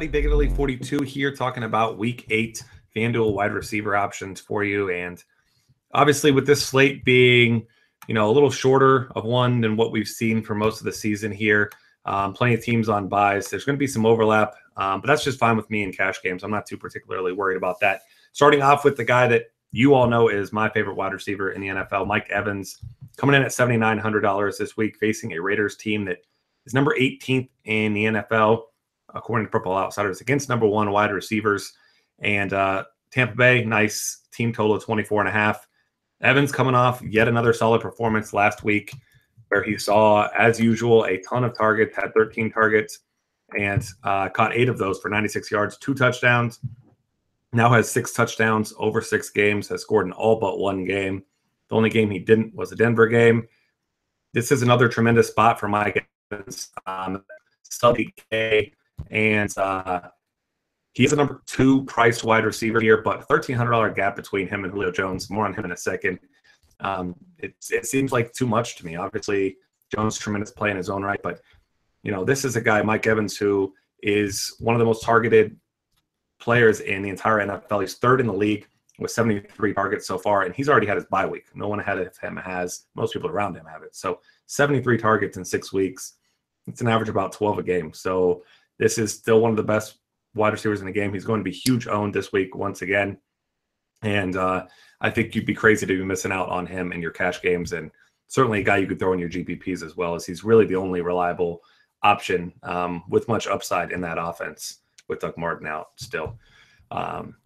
everybody. Big Italy 42 here, talking about Week 8 FanDuel wide receiver options for you. And obviously, with this slate being, a little shorter of one than what we've seen for most of the season here, plenty of teams on buys. There's going to be some overlap, but that's just fine with me in cash games. I'm not too particularly worried about that. Starting off with the guy that you all know is my favorite wide receiver in the NFL, Mike Evans, coming in at $7,900 this week, facing a Raiders team that is number 18th in the NFL, according to Purple Outsiders, against number 1 wide receivers. And Tampa Bay, nice team total of 24.5. Evans coming off yet another solid performance last week where he saw, as usual, a ton of targets, had 13 targets, and caught 8 of those for 96 yards, 2 touchdowns. Now has 6 touchdowns over 6 games, has scored in all but 1 game. The only game he didn't was a Denver game. This is another tremendous spot for Mike Evans. Sub DK, and he's a number 2 priced wide receiver here, but $1,300 gap between him and Julio Jones. More on him in a second. It seems like too much to me. Obviously, Jones, tremendous play in his own right, but this is a guy, Mike Evans, who is one of the most targeted players in the entire NFL. He's 3rd in the league with 73 targets so far, and he's already had his bye week. No one ahead of him has. Most people around him have it. So 73 targets in 6 weeks. It's an average of about 12 a game. So this is still one of the best wide receivers in the game. He's going to be huge owned this week once again. And I think you'd be crazy to be missing out on him in your cash games, and certainly a guy you could throw in your GPPs as well, as he's really the only reliable option with much upside in that offense with Doug Martin out still.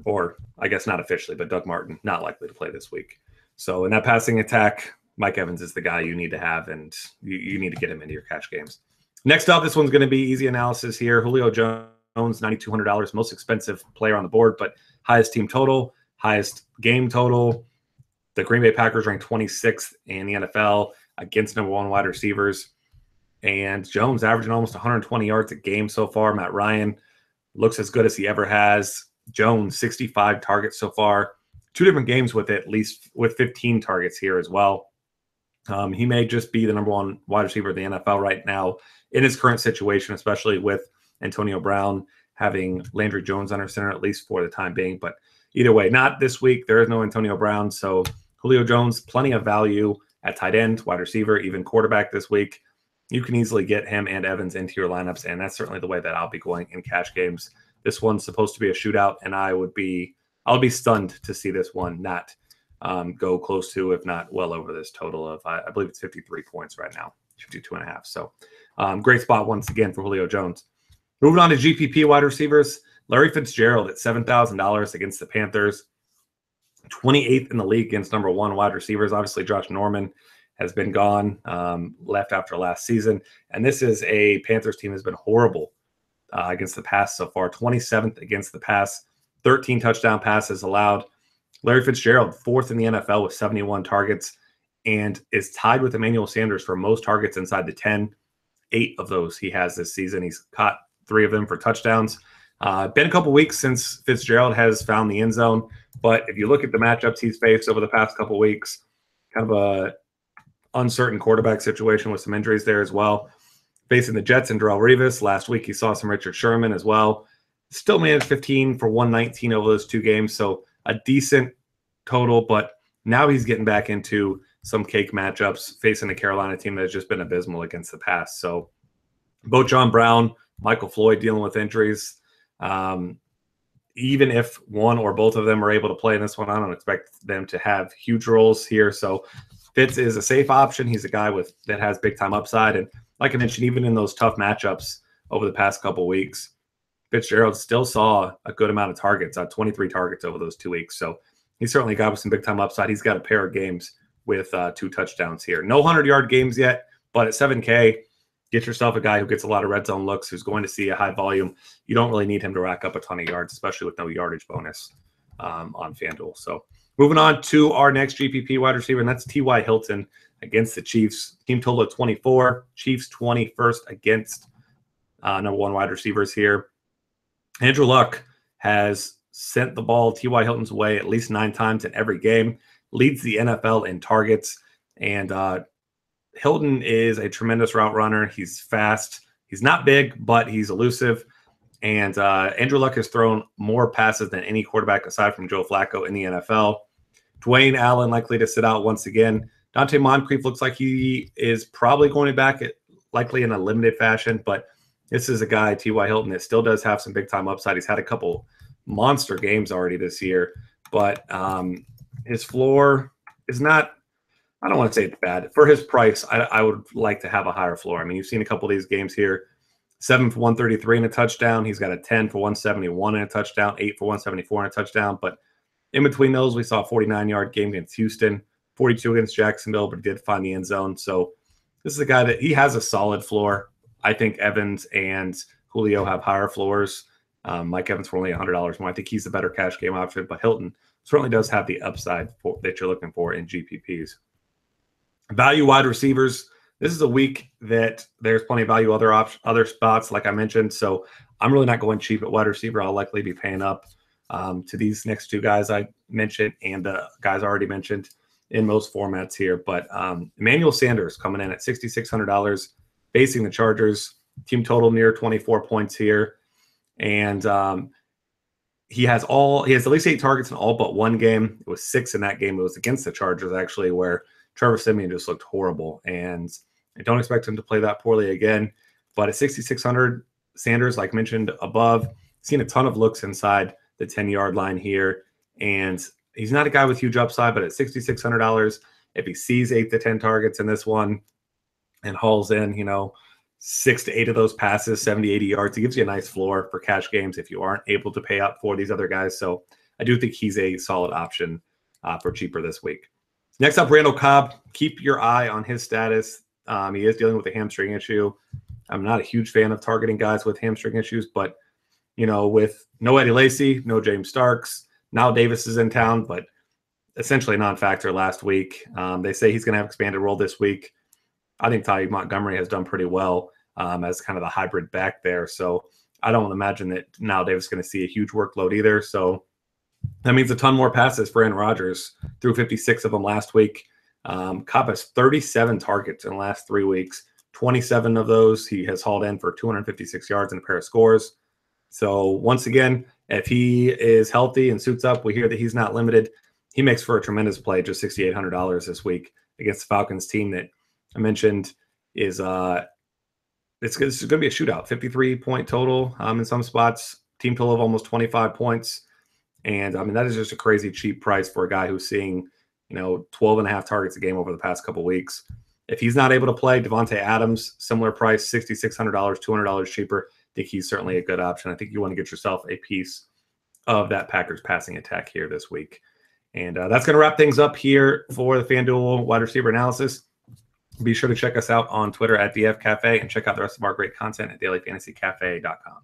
Or I guess not officially, but Doug Martin not likely to play this week. So in that passing attack, Mike Evans is the guy you need to have, and you need to get him into your cash games. Next up, this one's going to be easy analysis here. Julio Jones, $9,200, most expensive player on the board, but highest team total, highest game total. The Green Bay Packers ranked 26th in the NFL against number 1 wide receivers. And Jones averaging almost 120 yards a game so far. Matt Ryan looks as good as he ever has. Jones, 65 targets so far. 2 different games with at least with 15 targets here as well. He may just be the number 1 wide receiver in the NFL right now in his current situation, especially with Antonio Brown having Landry Jones under center, at least for the time being. But either way, not this week. There is no Antonio Brown. So Julio Jones, plenty of value at tight end, wide receiver, even quarterback this week. You can easily get him and Evans into your lineups, and that's certainly the way that I'll be going in cash games. This one's supposed to be a shootout, and I'll be stunned to see this one not go close to, if not well over this total of, I believe it's 53 points right now, 52.5. So great spot once again for Julio Jones. Moving on to GPP wide receivers, Larry Fitzgerald at $7,000 against the Panthers, 28th in the league against number 1 wide receivers. Obviously, Josh Norman has been gone, left after last season. And this is a Panthers team that's been horrible against the pass so far. 27th against the pass, 13 touchdown passes allowed. Larry Fitzgerald, 4th in the NFL with 71 targets, and is tied with Emmanuel Sanders for most targets inside the 10. 8 of those he has this season. He's caught 3 of them for touchdowns. Been a couple weeks since Fitzgerald has found the end zone, but if you look at the matchups he's faced over the past couple weeks, kind of a uncertain quarterback situation with some injuries there as well. Facing the Jets and Darrelle Revis. Last week he saw some Richard Sherman as well. Still managed 15 for 119 over those 2 games, so a decent total, but now he's getting back into some cake matchups facing a Carolina team that has just been abysmal against the pass. So both John Brown, Michael Floyd dealing with injuries. Even if one or both of them are able to play in this one, I don't expect them to have huge roles here. So Fitz is a safe option. He's a guy that has big-time upside. And like I mentioned, even in those tough matchups over the past couple of weeks, Fitzgerald still saw a good amount of targets, 23 targets over those 2 weeks. So he's certainly a guy with some big-time upside. He's got a pair of games with 2 touchdowns here. No 100-yard games yet, but at $7K, get yourself a guy who gets a lot of red zone looks, who's going to see a high volume. You don't really need him to rack up a ton of yards, especially with no yardage bonus on FanDuel. So moving on to our next GPP wide receiver, and that's T.Y. Hilton against the Chiefs. Team total of 24. Chiefs 21st against number 1 wide receivers here. Andrew Luck has sent the ball T.Y. Hilton's way at least 9 times in every game, leads the NFL in targets, and Hilton is a tremendous route runner. He's fast. He's not big, but he's elusive. And Andrew Luck has thrown more passes than any quarterback aside from Joe Flacco in the NFL. Dwayne Allen likely to sit out once again. Dante Moncrief looks like he is probably going back, likely in a limited fashion, but this is a guy, T.Y. Hilton, that still does have some big-time upside. He's had a couple monster games already this year, but his floor is not – I don't want to say it's bad. For his price, I would like to have a higher floor. I mean, you've seen a couple of these games here. 7 for 133 and a touchdown. He's got a 10 for 171 and a touchdown, 8 for 174 and a touchdown. But in between those, we saw a 49-yard game against Houston, 42 against Jacksonville, but he did find the end zone. So this is a guy that he has a solid floor. I think Evans and Julio have higher floors. Mike Evans for only $100 more. I think he's a better cash game option, but Hilton certainly does have the upside that you're looking for in GPPs. Value wide receivers. This is a week that there's plenty of value other spots, like I mentioned. So I'm really not going cheap at wide receiver. I'll likely be paying up to these next two guys I mentioned and the guys I already mentioned in most formats here. But Emmanuel Sanders coming in at $6,600, facing the Chargers. Team total near 24 points here. And he has at least 8 targets in all but one game. It was 6 in that game. It was against the Chargers, actually, where Trevor Siemian just looked horrible. And I don't expect him to play that poorly again. But at 6,600, Sanders, like mentioned above, seen a ton of looks inside the 10-yard line here. And he's not a guy with huge upside, but at $6,600, if he sees 8 to 10 targets in this one and hauls in, 6 to 8 of those passes, 70, 80 yards, it gives you a nice floor for cash games if you aren't able to pay up for these other guys. So I do think he's a solid option for cheaper this week. Next up, Randall Cobb. Keep your eye on his status. He is dealing with a hamstring issue. I'm not a huge fan of targeting guys with hamstring issues, but, with no Eddie Lacy, no James Starks, now Davis is in town, but essentially a non-factor last week. They say he's going to have expanded role this week. I think Ty Montgomery has done pretty well as kind of the hybrid back there. So I don't imagine that now Davis is going to see a huge workload either. So that means a ton more passes for Aaron Rodgers, threw 56 of them last week. Cobb has 37 targets in the last 3 weeks. 27 of those he has hauled in for 256 yards and a pair of scores. So once again, if he is healthy and suits up, we hear that he's not limited. He makes for a tremendous play, just $6,800 this week against the Falcons team that I mentioned is it's going to be a shootout, 53-point total in some spots, team total of almost 25 points. And I mean, that is just a crazy cheap price for a guy who's seeing, 12 and a half targets a game over the past couple weeks. If he's not able to play, Devontae Adams, similar price, $6,600, $200 cheaper. I think he's certainly a good option. I think you want to get yourself a piece of that Packers passing attack here this week. And that's going to wrap things up here for the FanDuel wide receiver analysis. Be sure to check us out on Twitter at DF Cafe and check out the rest of our great content at dailyfantasycafe.com.